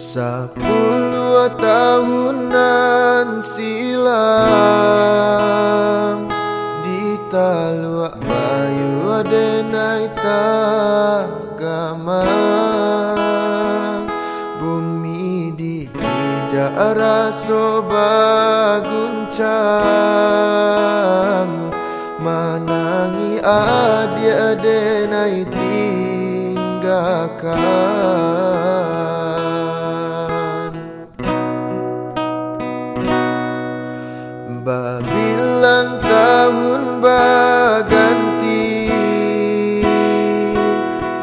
10 tahunan silam di Taluk Bayu adenai tagamang bumi di ijara soba guncang manangi adi adenai tinggalkan. Bilang tahun baganti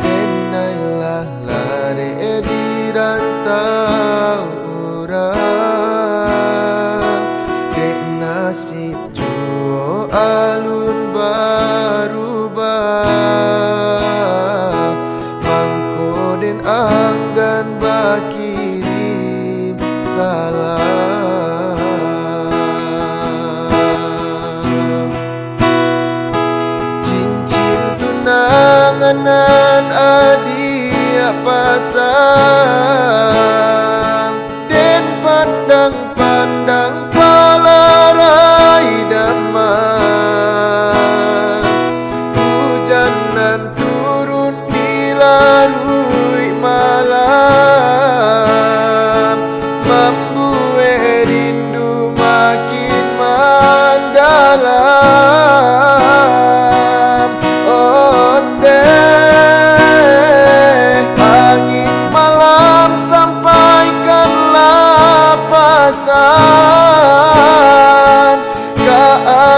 denailah lare di rantau orang dek nasib juo alun barubah mangko den anggan bakirim salam. Nanganan adia pasang den pandang-pandang palarai damai hujanan turun di larui malam membuat rindu makin mendalam.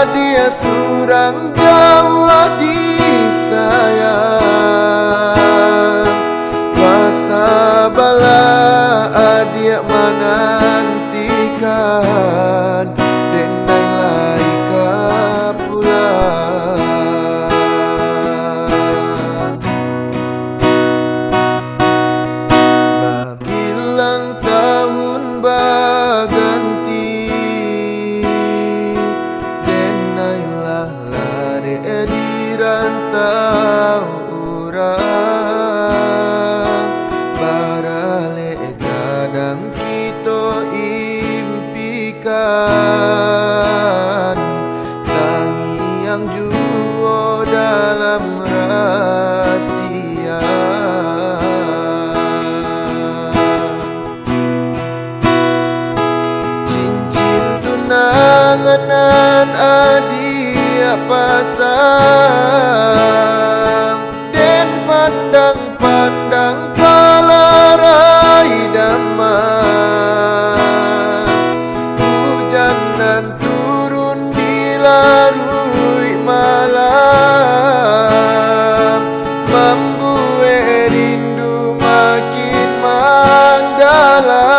Dia surang Jawa disayang Kuasa bala adia menantikan denai laika pulang. Babilang tahun baganti di rantau orang barale kadang kita impikan tangi yang juo dalam rahasia cincin tunangan adi pasang den pandang-pandang palarai damai hujanan turun di larui malam membuat rindu makin mendalam.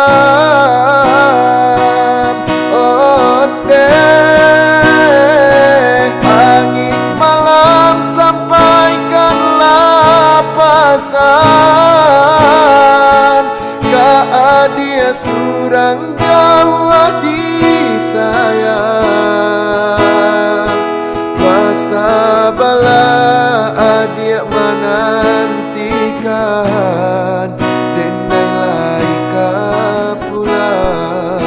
Dia surang Jawa disayang Kuasa bala adia menantikan denai laika pulang.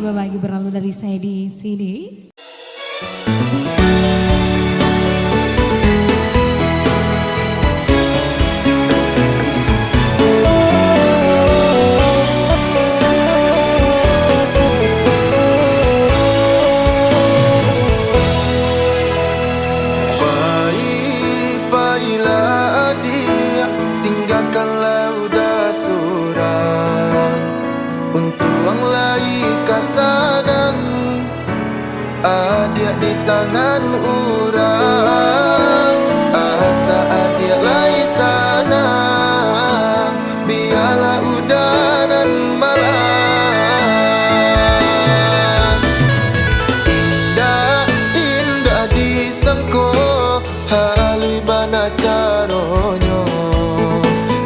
berbagi berlalu dari saya di sini. Baiklah adik, tinggalkanlah udah surat untuk ang lain kasanang adik di tangan orang. Asa adik lai sana, biarlah udanan malam. Indah disangko halui bana caronyo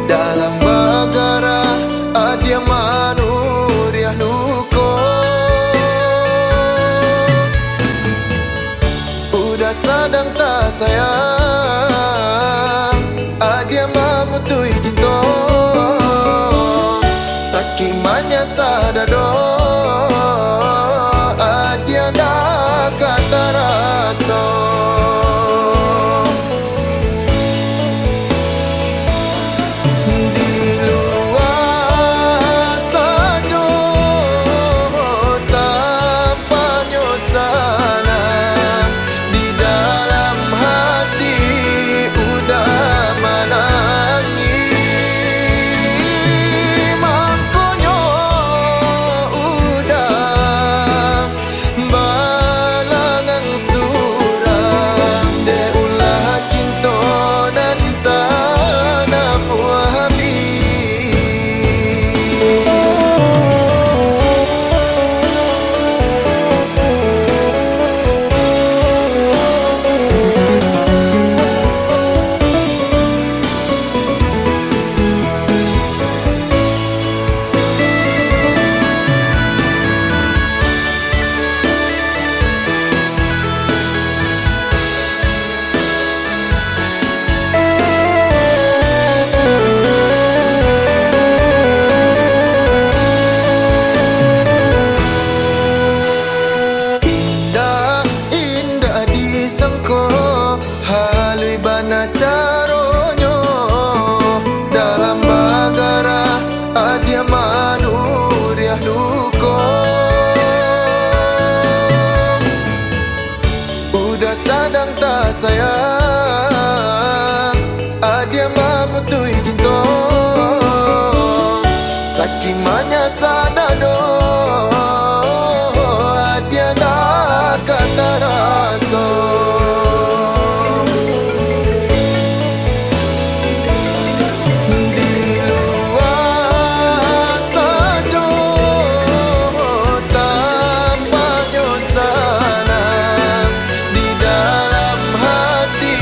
dalam bagara adia manuriah luko. Udah sadang tak sayang adia mamutui cinto sakimanya sadado adia nak kata raso. Halui bana caronyo dalam bagara adia manuriah luko. Udah sadang tak sayang adia mamutui cinto sakimanya sadado adia nak kata raso.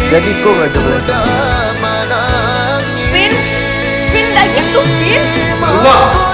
Jadi kok gak coba Vin, Vin dah gitu Vin. Allah.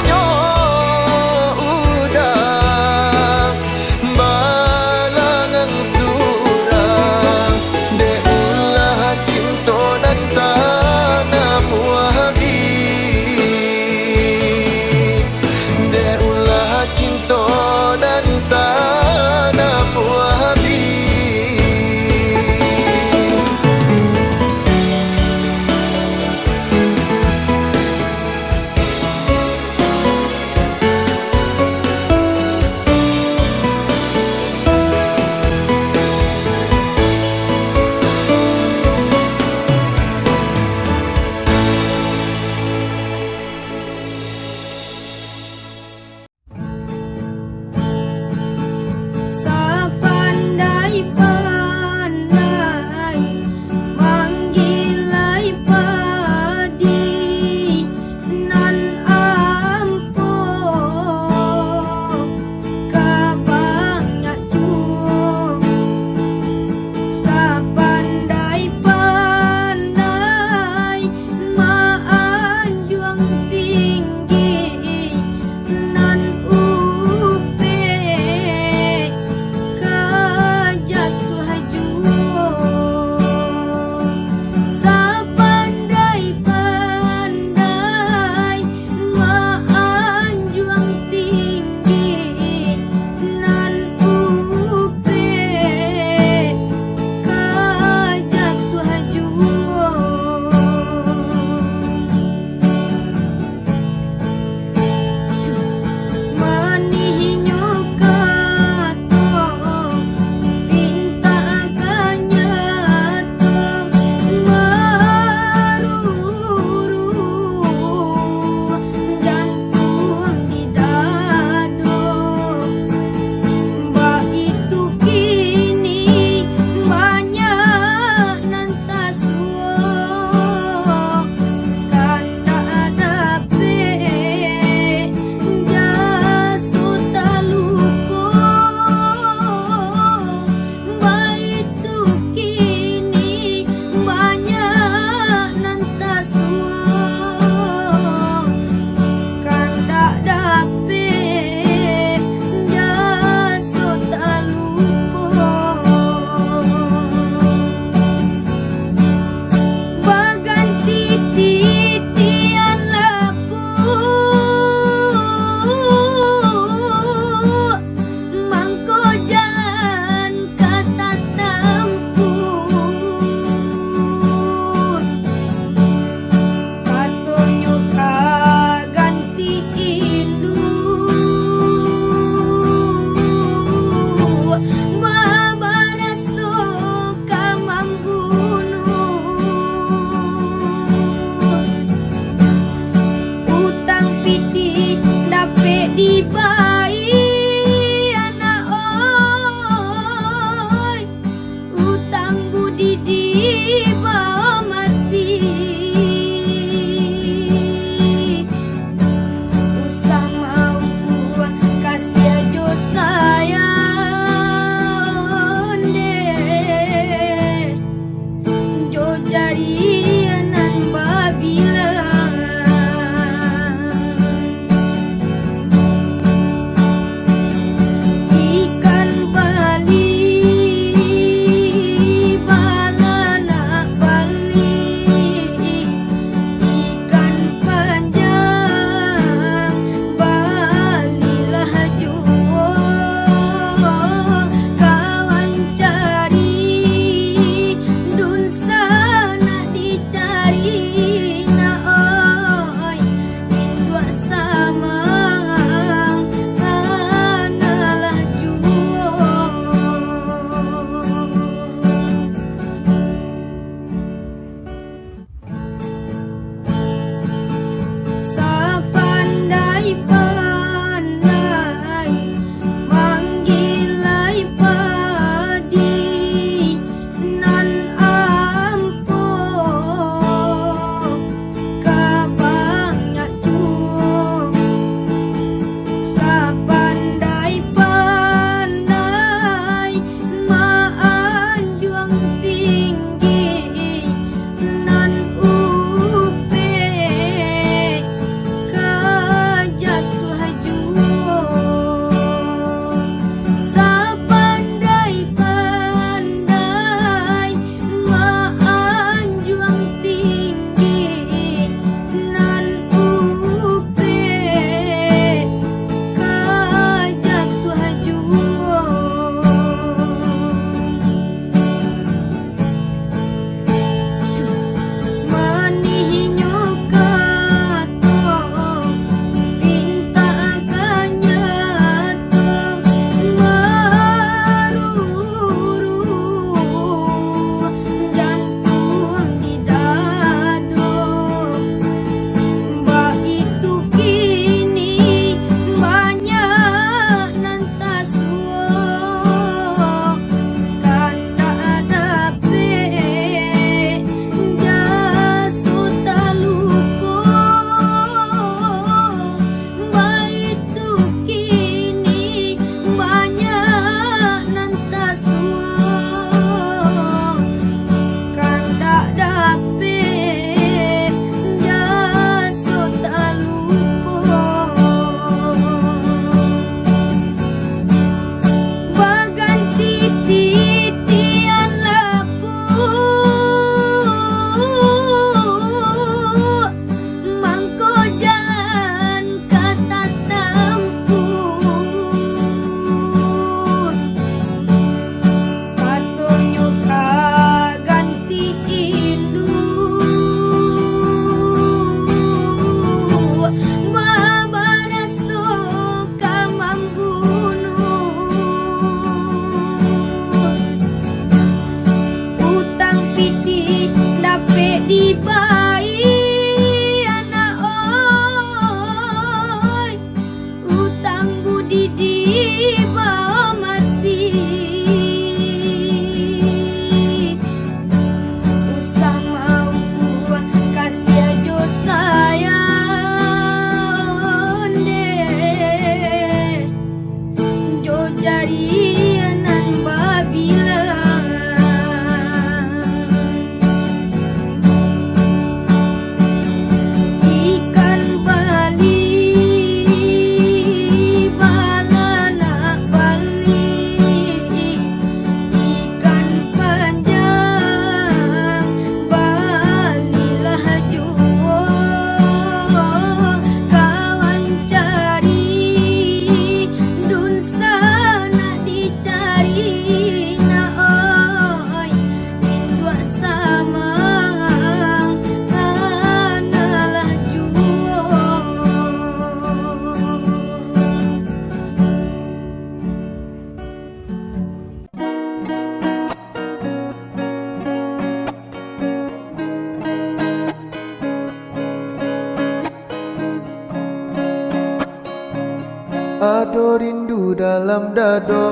Ado rindu dalam dado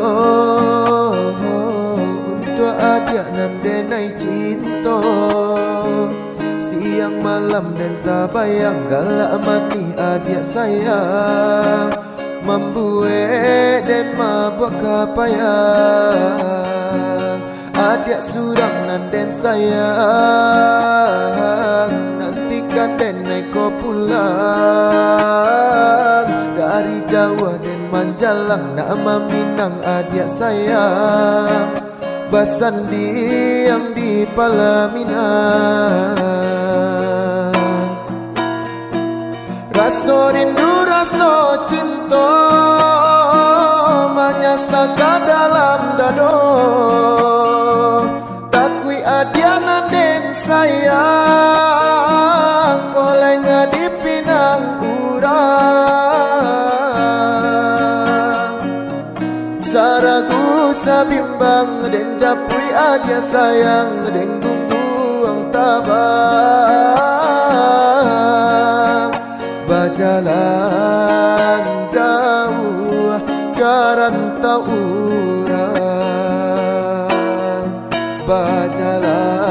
untuk adik nan denai cinta. Siang malam dan tak bayang galak mati adik sayang. Membuat dan mabuk kapayang. Adik surang nan den sayang. Nantikan den naik ko pulang. Dari Jawa dan Manjalang nama Minang adik sayang. Basandi yang di Palaminan. Rasa rindu rasa cinta menyasaka dalam dado. Takui adianan den sayang. Kolenga di pinang urang. Saragu sabimbang den japui adia sayang. Den gungguang tabang. Bajalan jauh karantau urang. Bajalan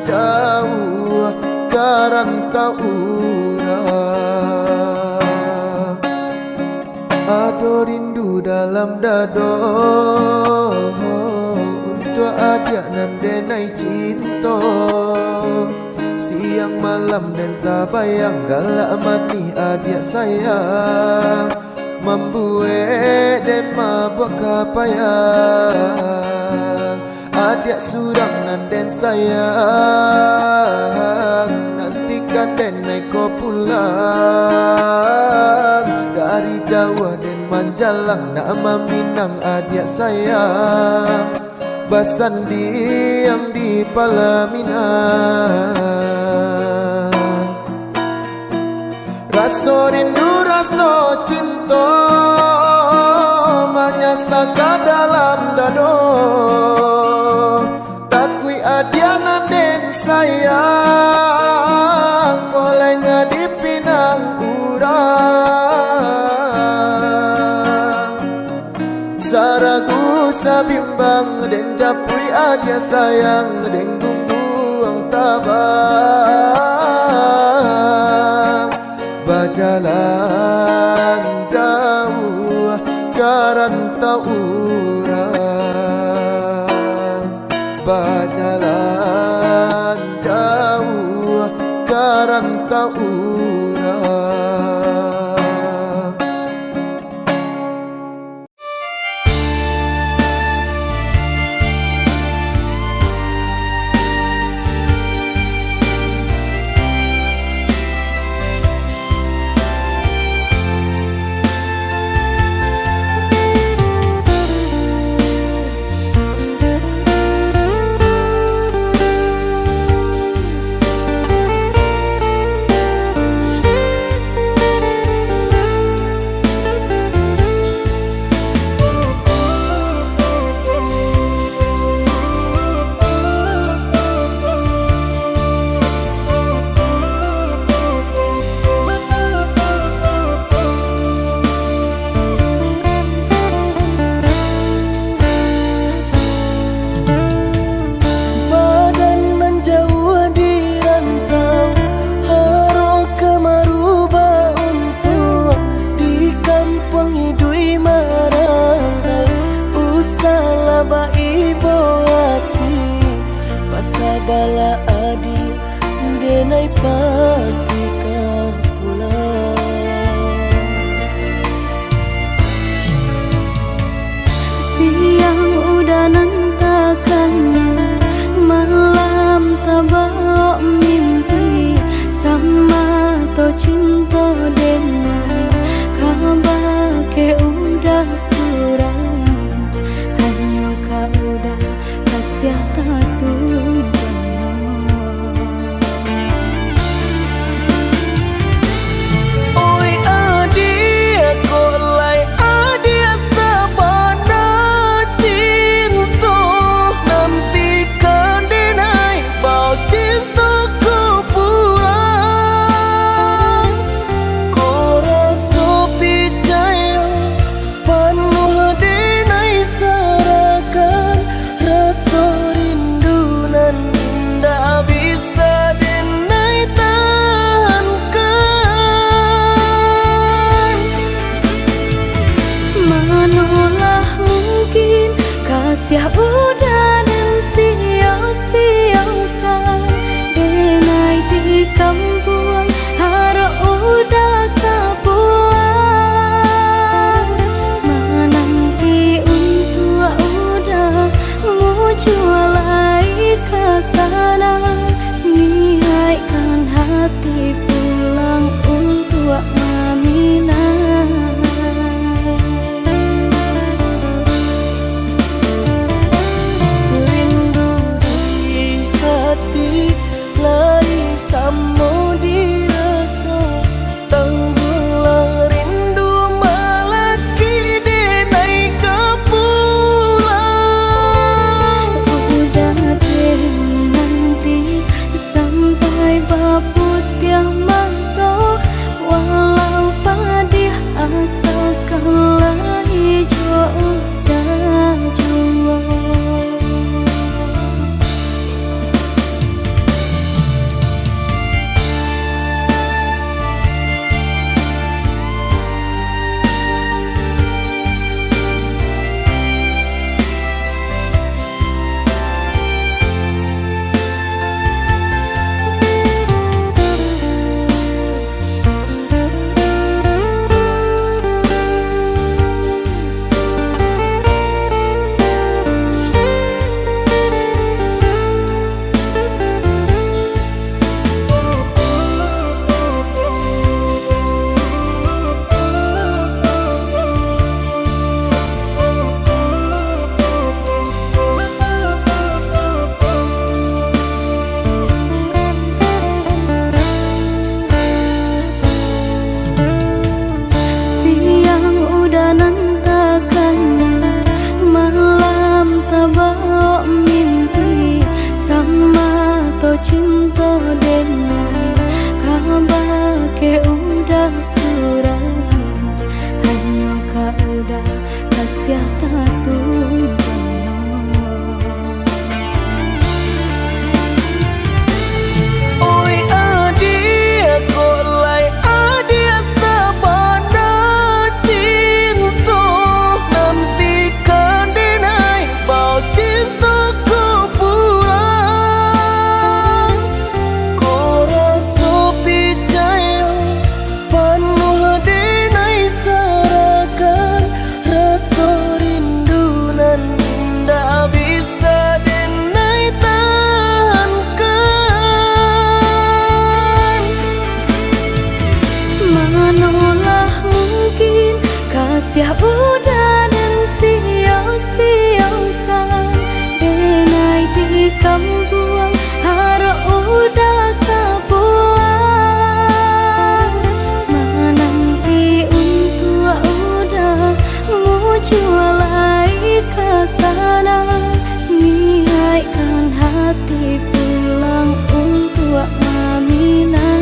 jauh karantau urang. Ado rindu dalam dado untuk adik nan denai cinta. Siang malam dan tak bayang galak mati adik sayang. Membuat dan mabuk kapayang. Adik surang nan den sayang. Nantikan den naik ko pulang. Dari Jawa dan Manjalang nama Minang adik sayang. Basandi yang di Palaminan. Rasa rindu rasa cinta menyasaka dalam dado. Takui adianan den sayang. Kolenga di pinang urang. Saragu sabimbang den japui adia sayang. Den gungguang tabang. Bajalan jauh karantau urang. Bajalan jauh karantau urang. Bala adi denai pasti kau pulang. Siang udah nantakannya, malam tabak mimpi. Sama to cinta denai kabar ke udah surang. Hanya kau udah kasih tatu. kasih udah dan sia-siakan denai di kampung harap udah kapuan menanti untuk udah mau jualai ke sana niatkan hati pulang untuk Mamina. Rindu di hati lain sama dirasa tanggulah rindu malaki denai kepulang Udah deh nanti sampai baput yang mantau walau padih asal kalah hijau udah jual. Cinta denai kabar ke udah surang hanya ka udah kasih tatung oi adia kok lai adia sabana cinta nantikan denai bau cinta kasih udah dan sia-siakan denai di kampung harap udah kapuan menanti untuk udah mau jualai ke sana niatkan hati pulang untuk Mamina.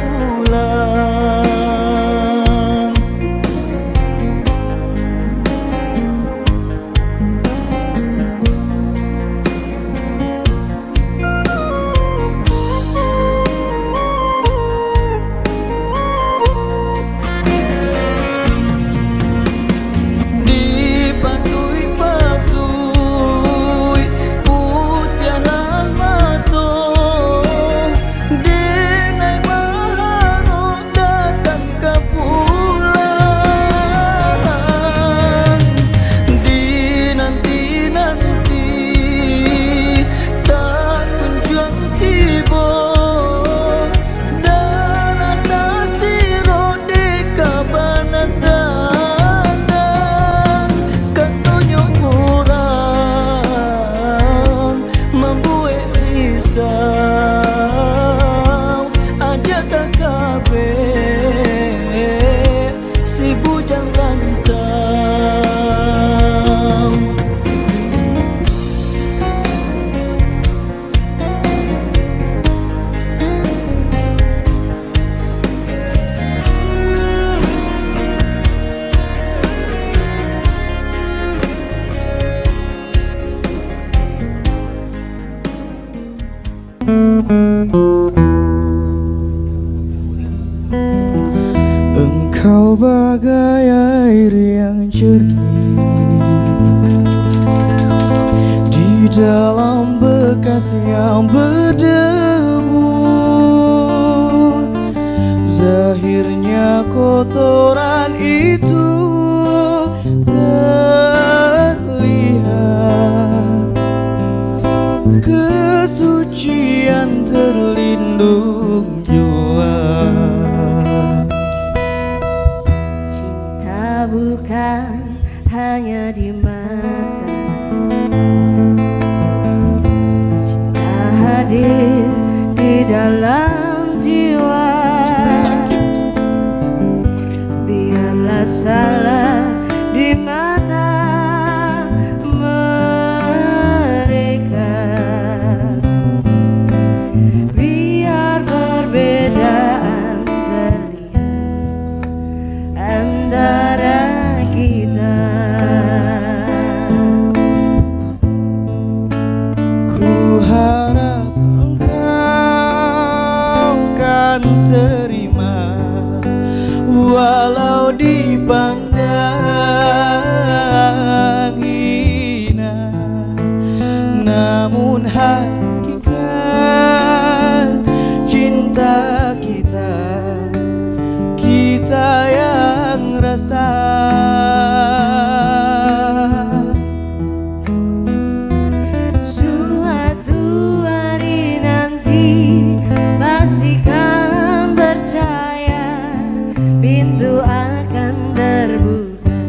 pulang. Dipatui-patui putianan mato, denai mahalo datang ke pulang. Dinanti-nanti tak kunjung tiba, darah tasiro di kabanan dadan. Katonyo orang membuat risau, ada kakabe si bujang rantau. Engkau bagai air yang jernih di dalam bekas yang berdebu. Zahirnya kotoran itu terlihat, kesucian terlindung jua. Cinta bukan hanya di mata, cinta hadir di dalam jiwa. Biarlah salah di mata mereka, biar perbedaan terlihat antara kita. Ku harap engkau kan terima, walau dipandang hina, namun hakikat cinta kita, kita yang rasa. Suatu hari nanti pastikan percaya, pintu akan terbuka,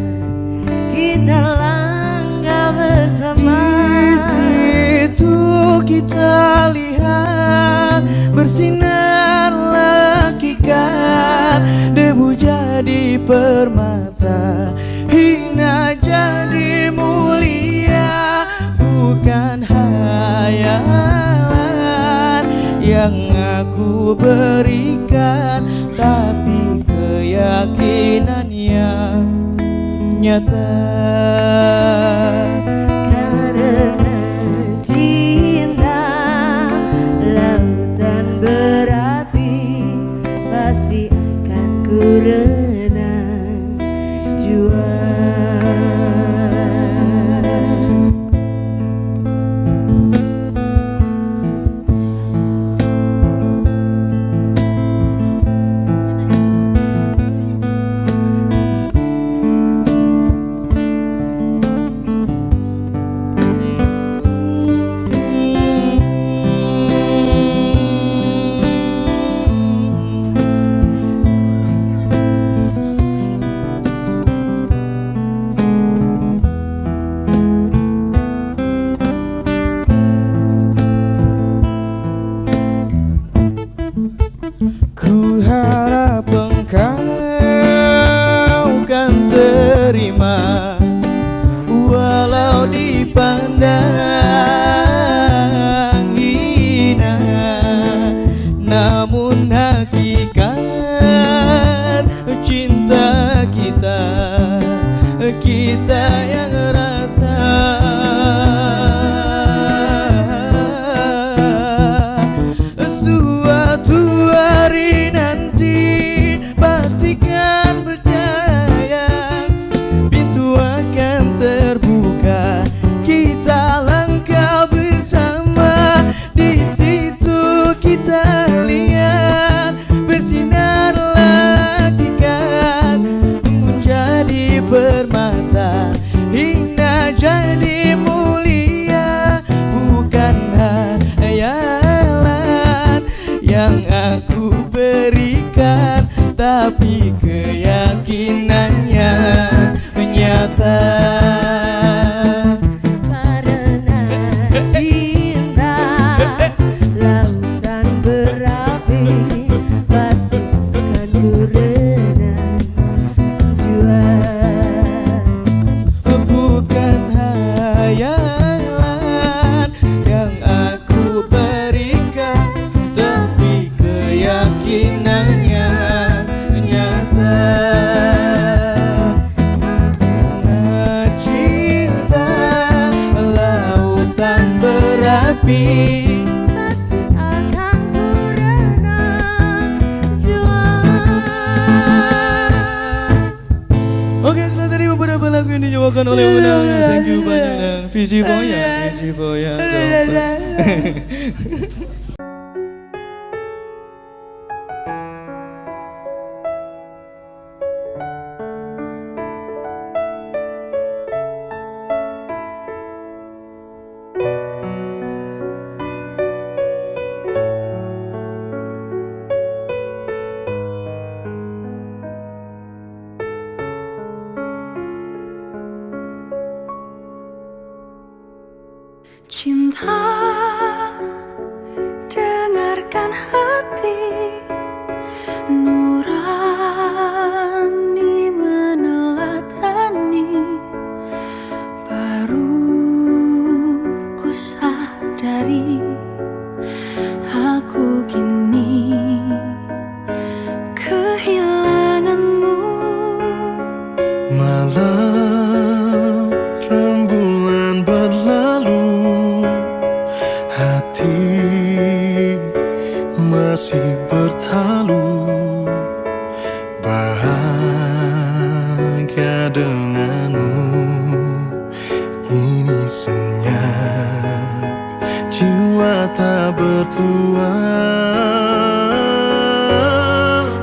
kita langkah bersama. Di situ kita lihat bersinar hakikat, debu jadi permata, hina jadi mulia. Bukan hayalan yang aku berikan, tapi keyakinan yang nyata. Karena cinta lautan berapi, pasti akan ku renang jua. Ku harap engkau kan terima, walau dipandang hina, namun hakikat tapi keyakinannya nyata. Karena cinta lautan berapi pasti akan ku renang jua. Bukan hayalan yang aku berikan, tapi keyakinannya nyata. Karena cinta lautan berapi Pasti akan ku renang jua. Oke, setelah tadi beberapa lagu yang dibawakan oleh Una. Thank you banyak dan Visi Foya Cinta, dengarkan hati nurani meneladani. Baru ku sadari aku kini kehilanganmu. Malam rembulan berlalu, hati masih bertalu. Bahagia denganmu, ini senyap, jiwa tak bertuan.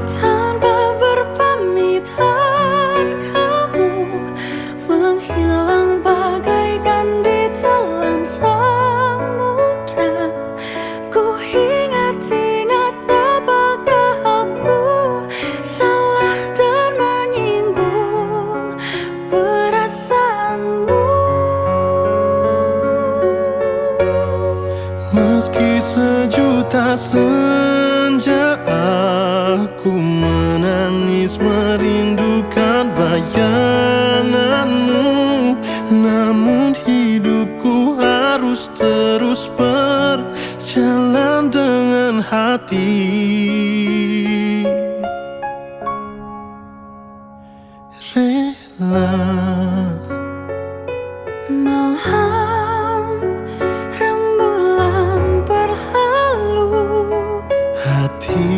Tanpa berpamitan kamu menghilang bagaikan di telan samudra. Ku ingat-ingat apakah aku salah dan menyinggung perasaanmu. Meski sejuta senja aku menangis merindukan bayanganmu, namun hidupku harus terus berjalan dengan hati. Rela Malam rembulan berlalu, hati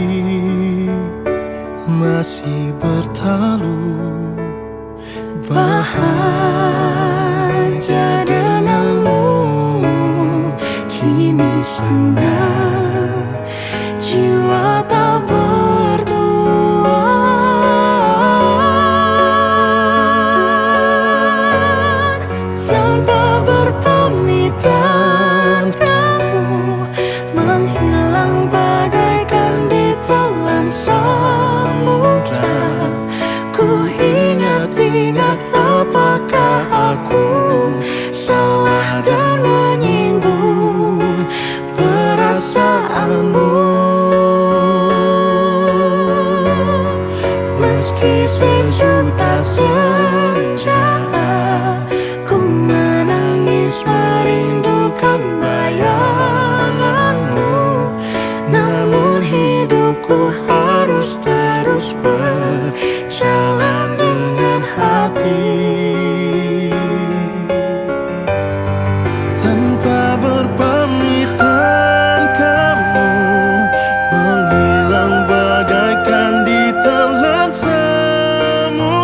masih bertalu. Bahagia denganmu, kini senyap, jiwa tak bertuan. Tanpa berpamitan kamu menghilang bagaikan di telan samudra. Ku ingat-ingat apakah aku salah dan menyinggung perasaanmu. Meski sejuta senja ku menangis merindukan bayanganmu, namun hidupku harus terus berjalan dengan hati. Tanpa berpamitan kamu menghilang bagaikan di telan samudra.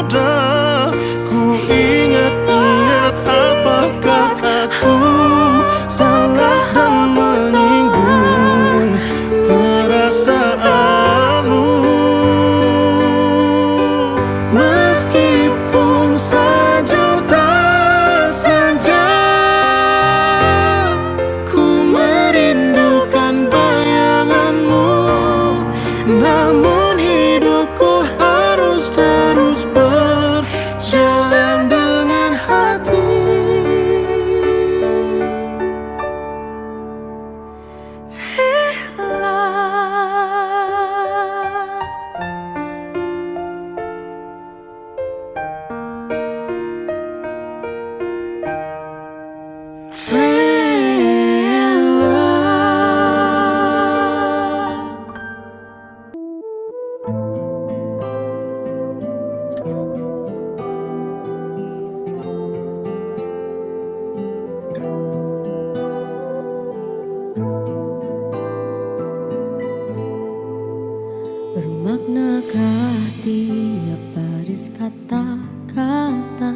Bermaknakah tiap baris kata-kata,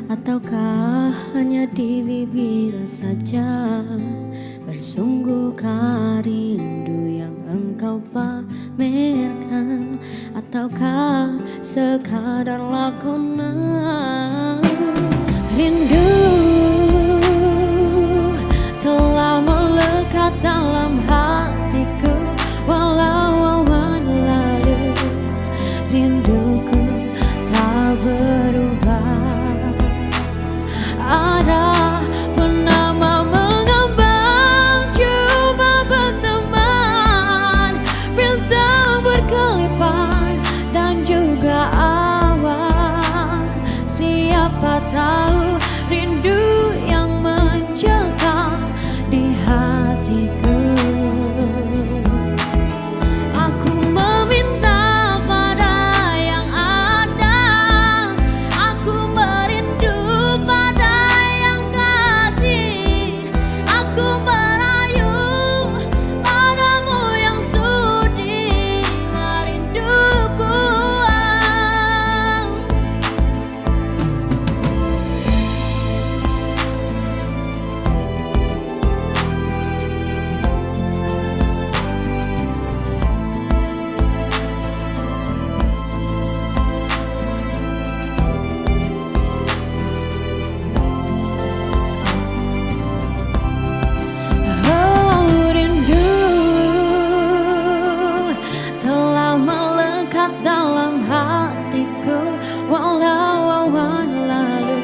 ataukah hanya di bibir saja? Bersungguhkah rindu yang engkau pamerkan, ataukah sekadar lakonan? Rindu telah melekat dalam hatiku, walau awan lalu rinduku tak berubah. Arah bernama mengambang, cuma berteman, bintang berkelipan dan juga awan. Siapa tahu rindu yang mencekam di hatiku. Aku meminta pada yang ada, aku merindu pada yang kasih, aku merayu padamu yang sudi merinduku. Oh, rindu telah melekat dalam hatiku, walau awan lalu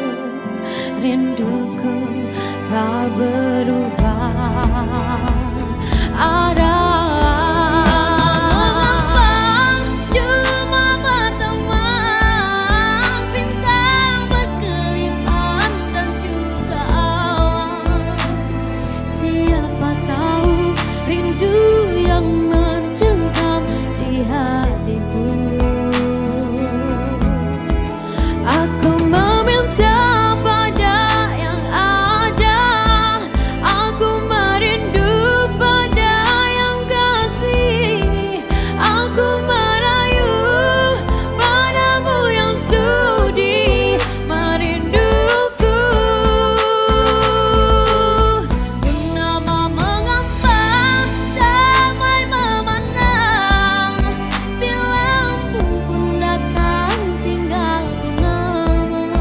rinduku tak berubah. Ada mengambang, cuma berteman, bintang berkelipan dan juga awan. Siapa tahu rindu yang mencengkam di hatiku. Aku meminta pada yang ada, aku merindu pada yang kasih, aku merayu padamu yang sudi merinduku. Bernama mengambang, damai memandang, bila embun pun datang tinggal kenangan.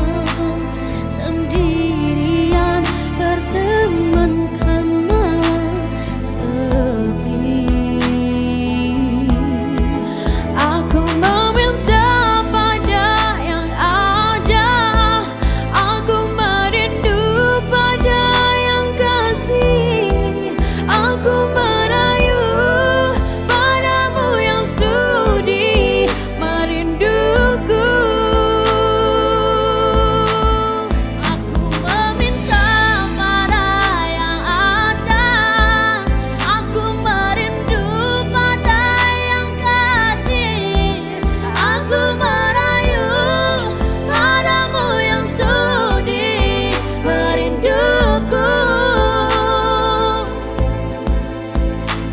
Sendirian bertemankan malam sepi. Aku meminta pada yang ada, aku merindu pada yang kasih, aku merayu padamu yang sudi merinduku. Aku meminta pada yang ada, aku merindu pada yang kasih, aku merayu padamu yang sudi merinduku.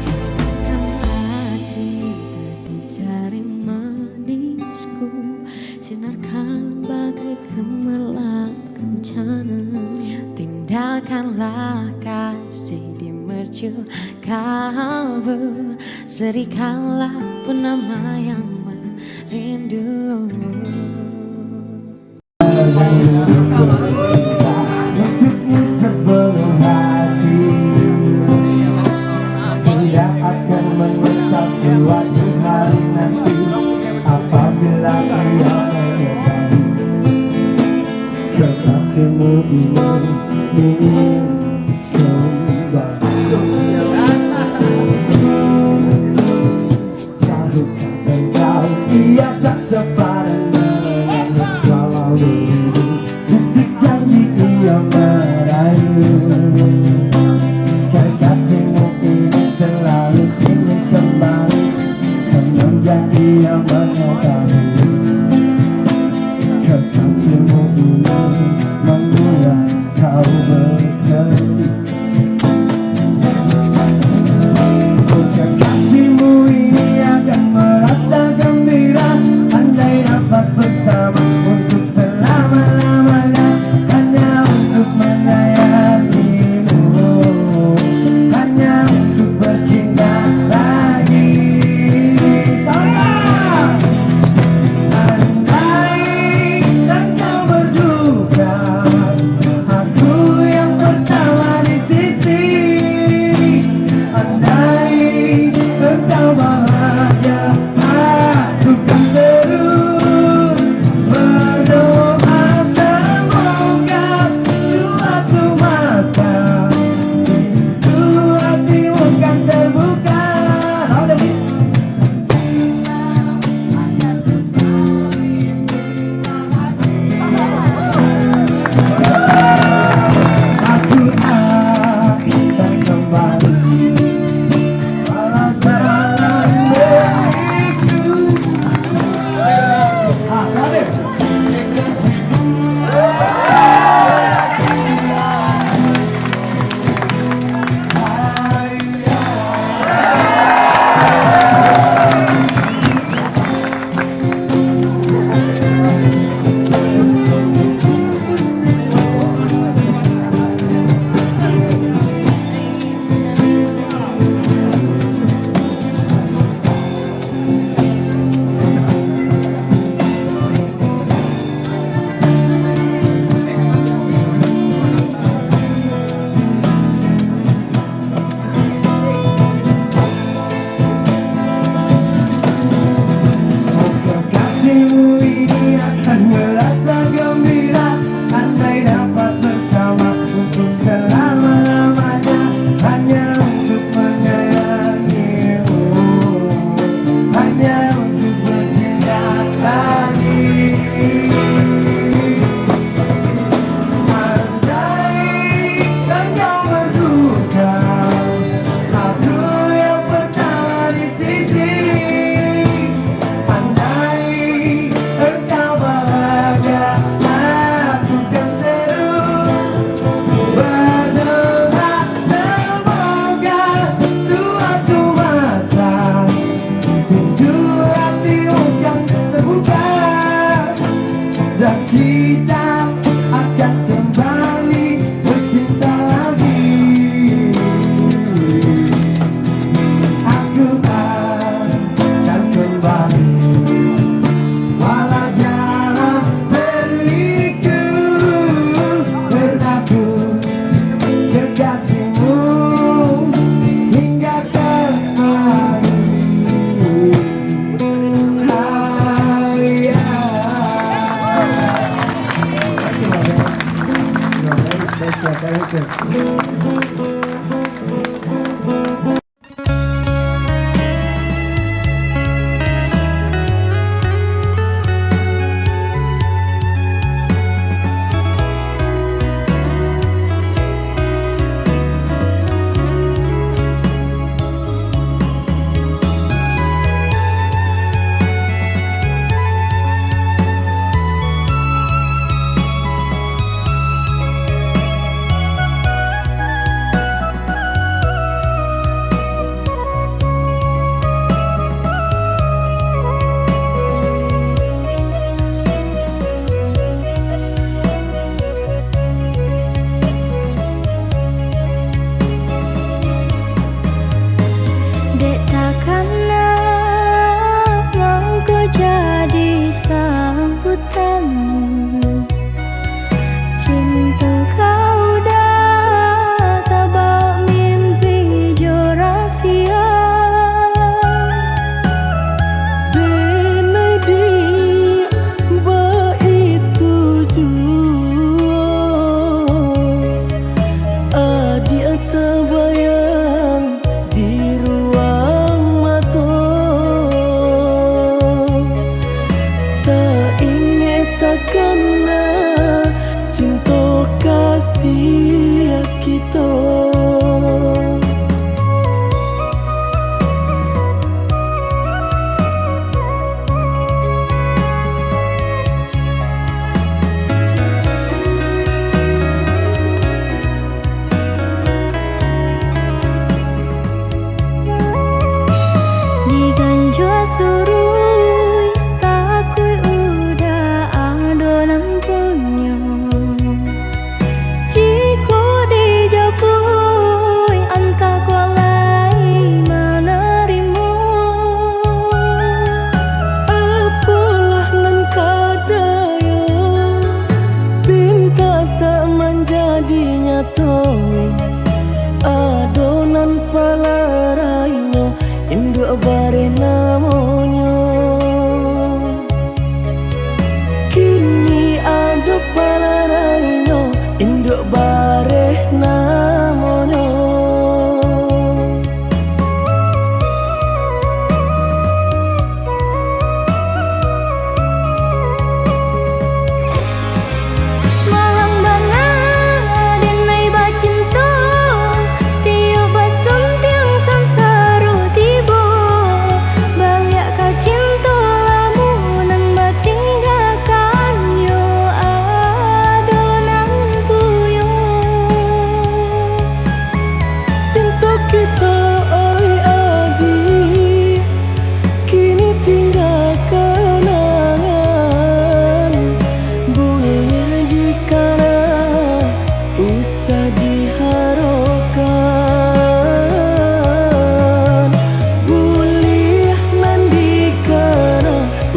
Hembuskanlah cinta di jari manisku, sinarkan bagai gemerlap kencana. Tindakanlah kasih di mercu kalbu, serikanlah penama yang merindu. Sebelum hati tidak akan menyesal suatu hari nanti, apabila ia mengetahui kekasihmu ingin kembali. Tahukah engkau ia tak sepadan walau rindu bisik janji ia merayu. Kekasihmu ingin selalu ingin kembali, semenjak ia mengetahui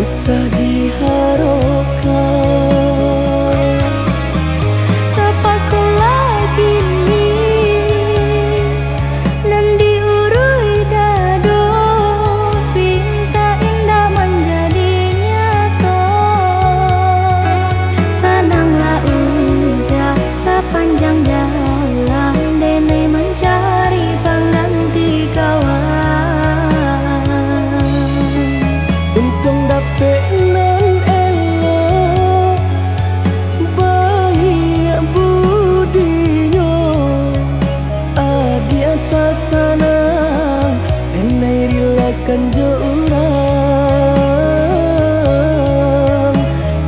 usah diharapkan. Terpaksa lagi nih dan diurui dado, pinta indah menjadi nyata. Senanglah udah sepanjang jalan dene mencari pengganti kawan. Untung dapet nan elok, baik budinya, adi atas sanang, enai rilakan jo urang.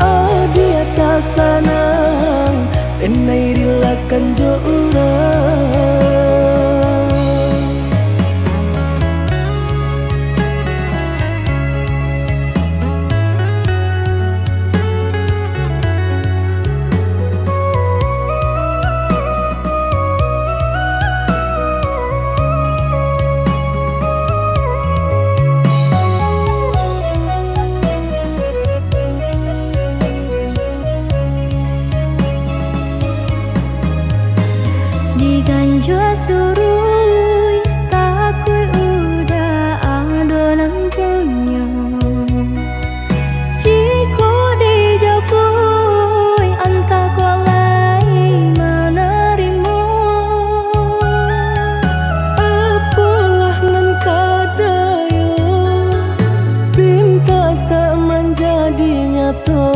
Adi atas sanang, enai rilakan jo urang. Diganjur surui takui udah adonan punya. Jika dijapui entah kualai menerima. Apalah nan kadaya, pinta tak menjadi nyata.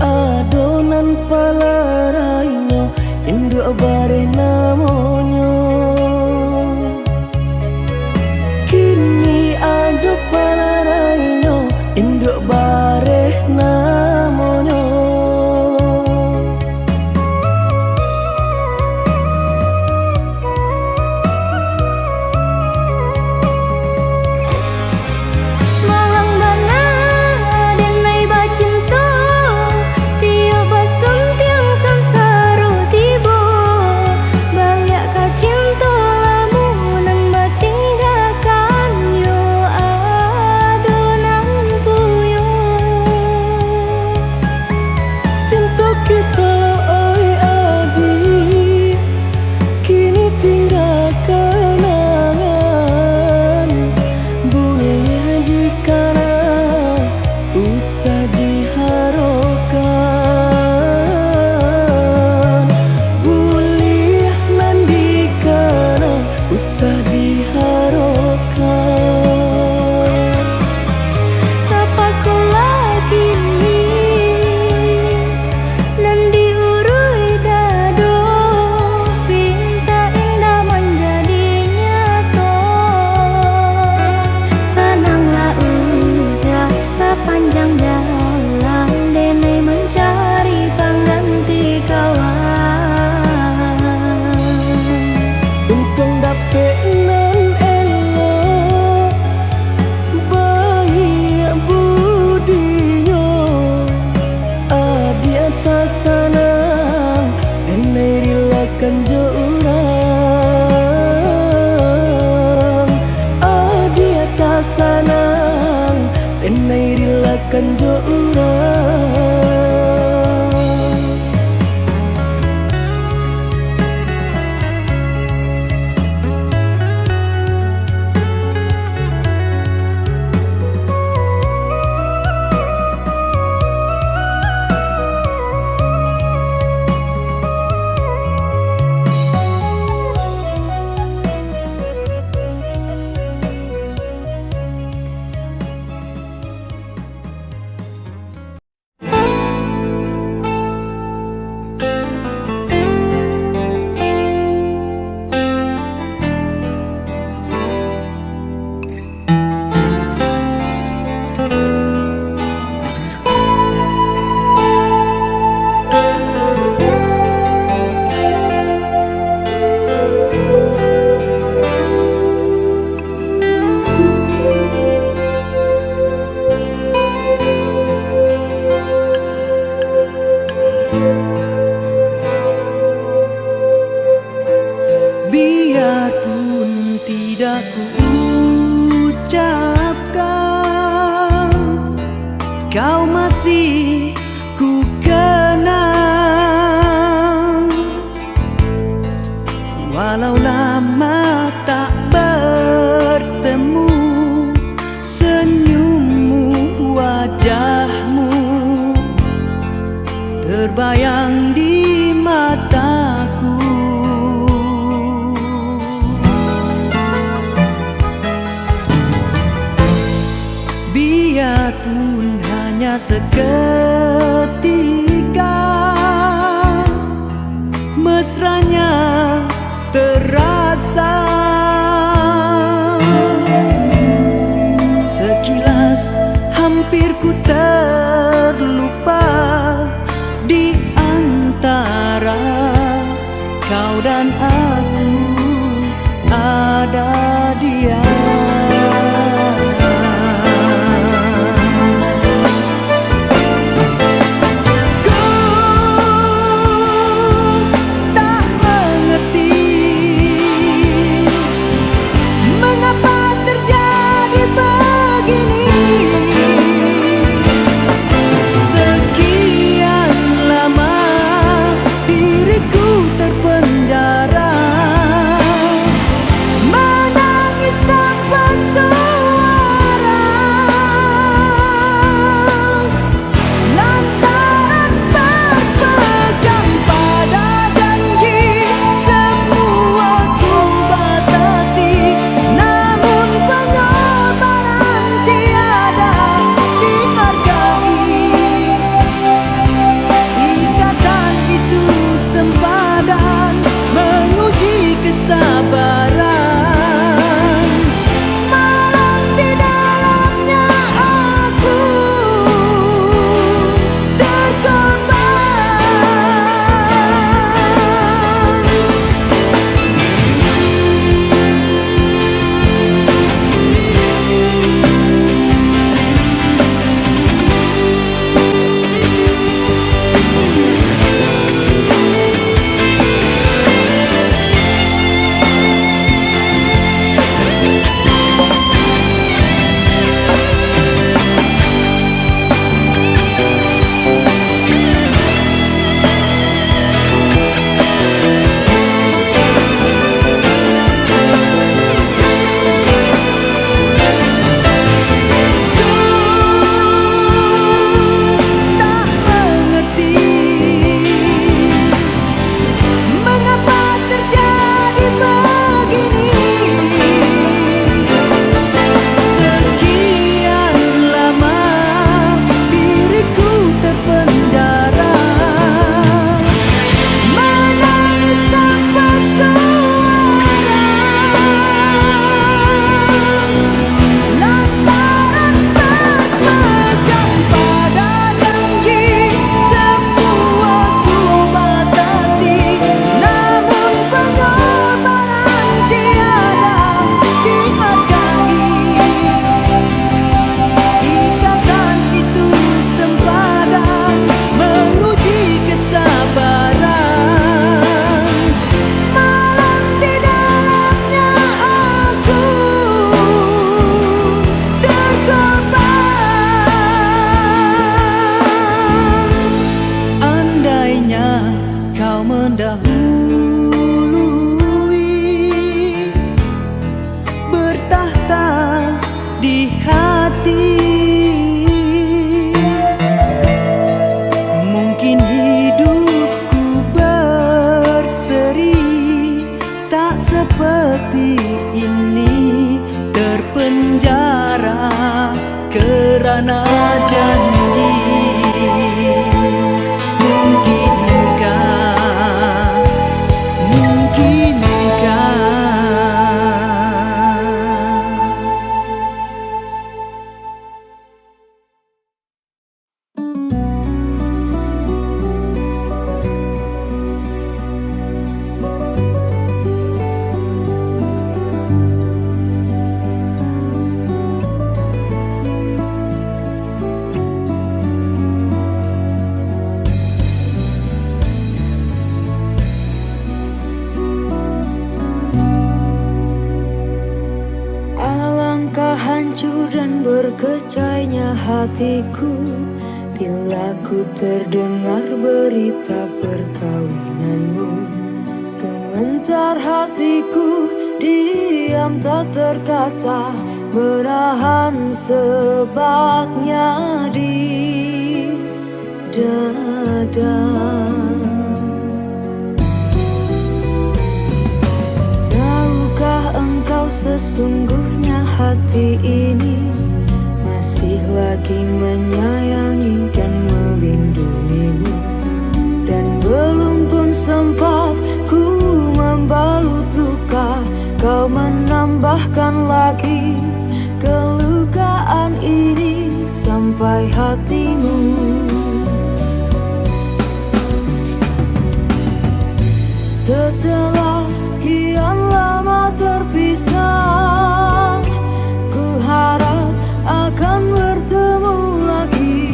Adonan palarainya, induk bareh namanya. Kini ada palarainya, induk bareh namanya. Malang bana denai bacinta, tiap basem tiang samsara tiba. Balik ka cinta lamunan batinggalkan yo adonan puyo. Cinta kita oi adi, kini tinggal kenangan. Boleh dikana, usah diharapkan. Boleh nan dikana, usah diharapkan. Terpaksa lagi nih dan diurui dado, pinta indah menjadi nyata. Senanglah udah sepanjang jalan dene mencari pengganti kawan. Untung dapet nan elok, baik budinya, adi atas sanang, enai rilakan jo urang. Adi atas sanang, enai rilakan jo urang. kau masih ku kenang. Walau lama tak bertemu, senyummu, wajahmu terbayang di mataku. Biarpun hanya seketika, mesranya terasa. Sekilas hampir ku terlupa di antara kau dan aku ada dia. Sekian lama diriku terpenjara hatiku bila ku terdengar berita perkawinanmu. Gementar hatiku, diam tak terkata, menahan sebabnya di dada. Tahukah engkau sesungguhnya hati ini masih lagi menyayangi dan melindungimu, dan belum pun sempat ku membalut luka, kau menambahkan lagi kelukaan ini sampai hatimu. Setelah kian lama terpisah, ku harap akan bertemu lagi.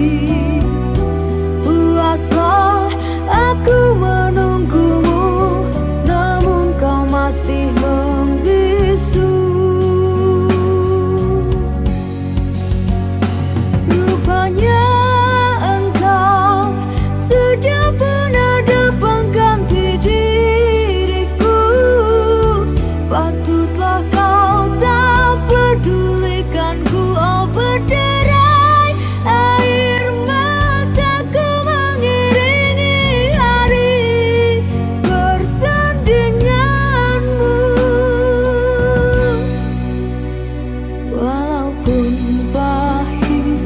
Puaslah aku menunggumu, namun kau masih membisu. Rupanya engkau sudah pun ada pengganti diriku. Patutlah kau tak pedulikanku, oh berderai air mataku mengiringi hari bersandinganmu. Walaupun pahit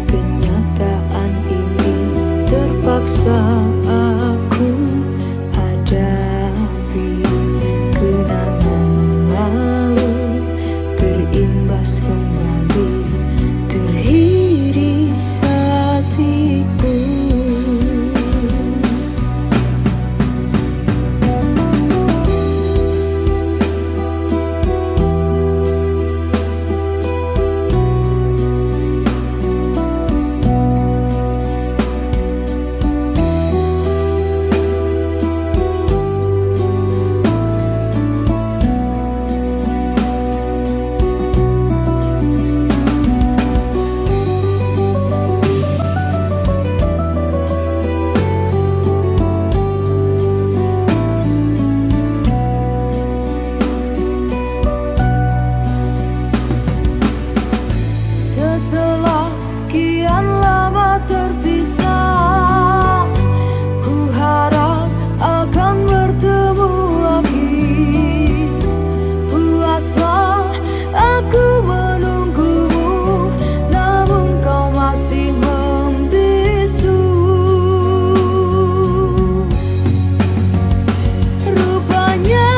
kenyataan ini, terpaksa aku hadapi. Kenangan lalu terimbas kembali, terhiris hatiku. Setelah kian lama terpisah, ku harap akan bertemu lagi. Puaslah aku menunggumu, namun kau masih membisu. Rupanya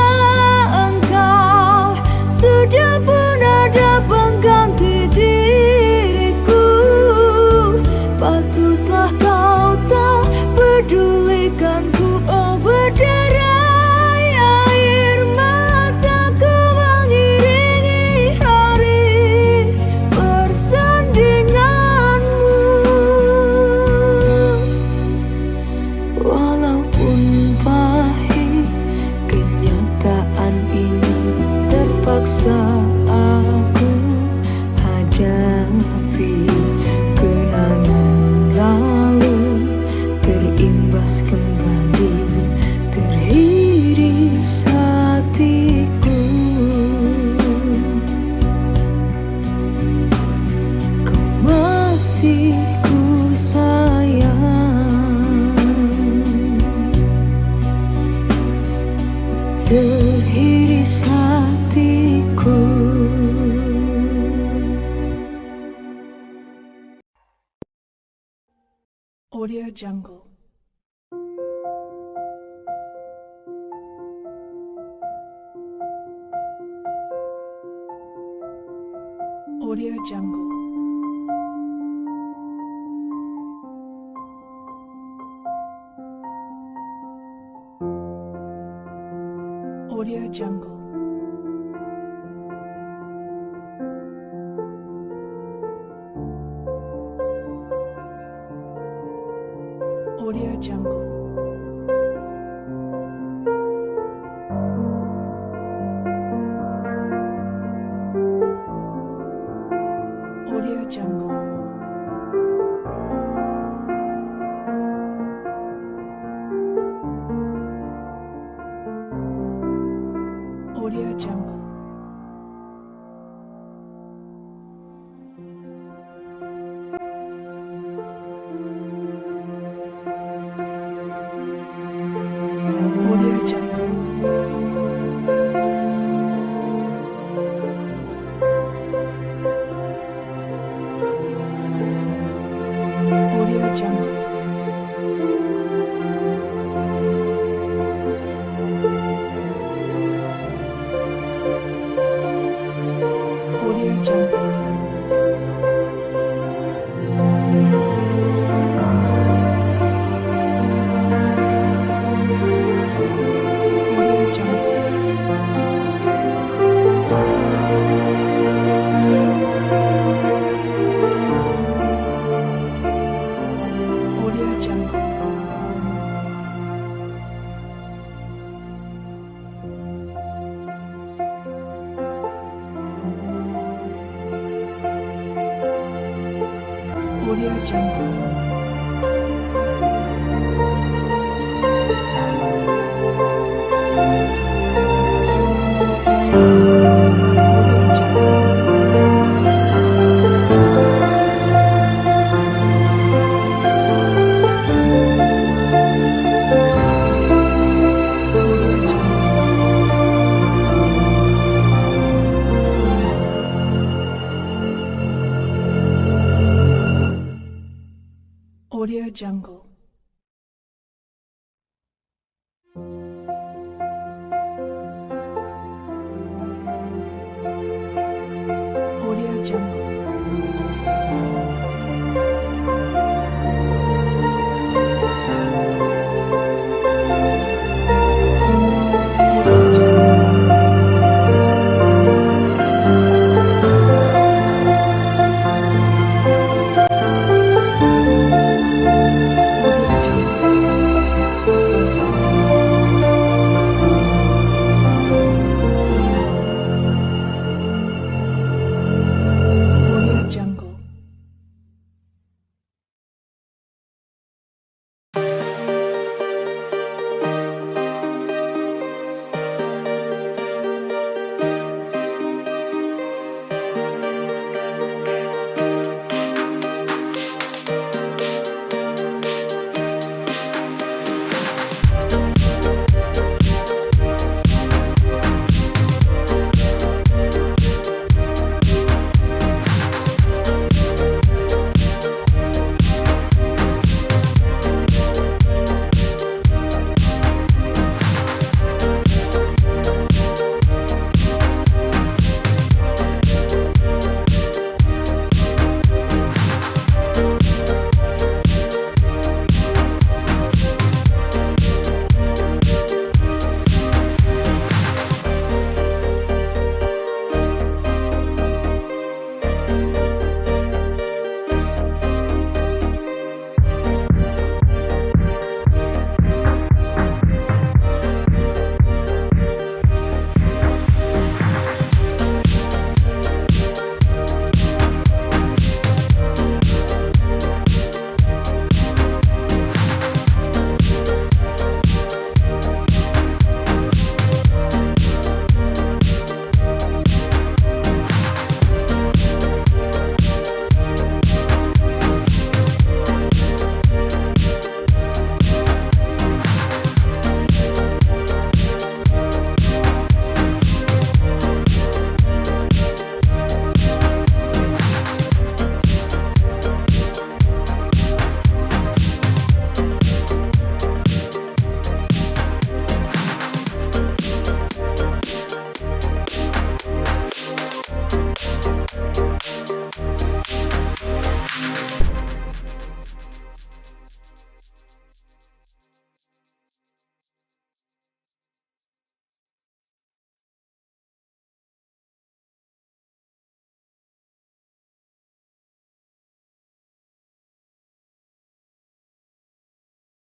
engkau sudah pun ada pengganti diriku. Patutlah kau tak pedulikanku, oh berderai air mataku mengiringi hari bersandinganmu. Walaupun pahit kenyataan ini, terpaksa aku hadapi. Kenangan lalu terimbas kembali, terhiris hatiku. Kau masih ku sayang, terhiris hatiku. Audio Jungle. Audio Jungle. Audio Jungle. Audio Jungle. Audio Jungle. Audio Jungle. Audio Jungle. Audio Jungle. Audio Jungle. Audio Jungle.